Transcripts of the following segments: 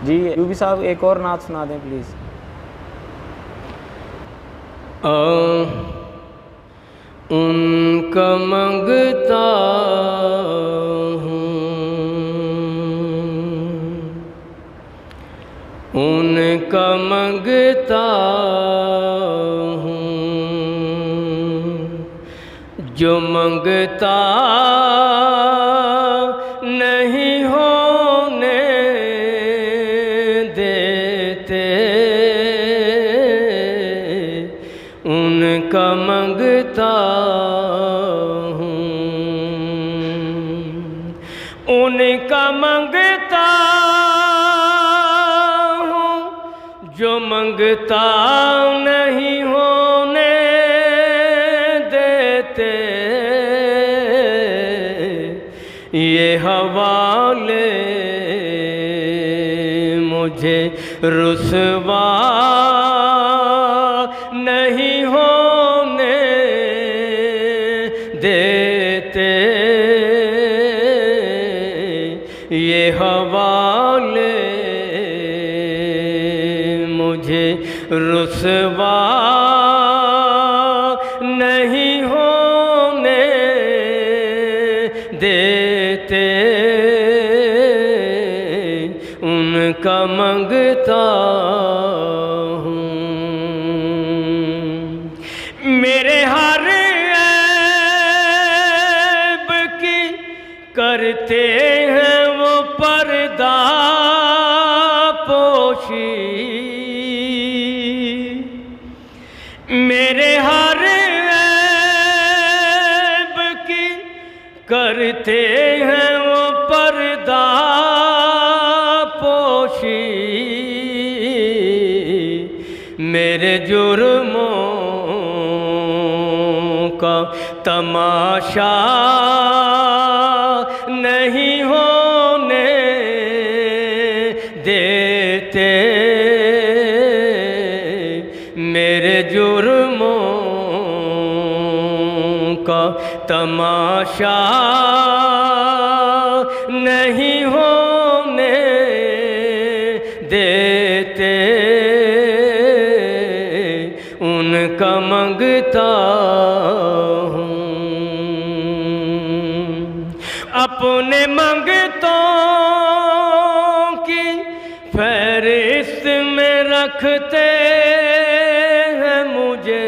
जी UV साहब एक और नात सुना दें प्लीज़। उनका मंगता हूँ, उनका मंगता हूँ, जो मंगता नहीं होने देते, उनका मंगता हूँ, उनका मंगता हूँ, जो मंगता नहीं होने देते, ये हवाले मुझे रुसवा नहीं होने देते, ये हवाले मुझे रुसवा नहीं होने देते, उनका मंगता हूँ। मेरे हर ऐब की करते हैं वो पर्दा पोशी, मेरे हर ऐब की करते हैं वो पर्दा पोशी, मेरे जुर्मों का तमाशा नहीं होने देते, मेरे जुर्मों का तमाशा नहीं होने देते, उनका मंगता हूँ। अपने मंगतों की फहरिस्त में रखते हैं मुझे,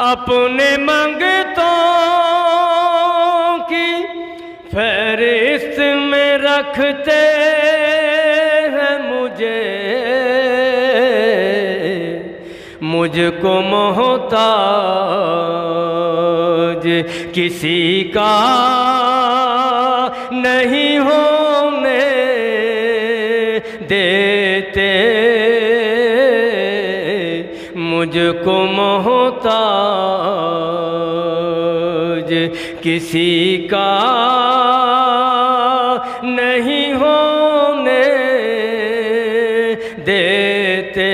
अपने मंगतों की फहरिस्त में रखते हैं मुझे, मुझको मोहताज किसी का नहीं होने देते, मुझको मोहताज किसी का नहीं होने देते,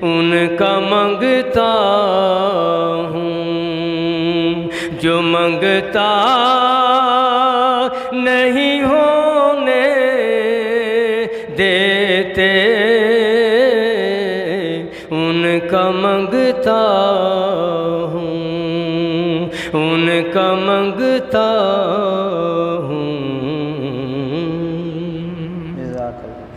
उनका मंगता हूँ, जो मंगता नहीं होने देते, उनका मंगता हूँ, उनका मंगता हूँ। जज़ाकल्लाह।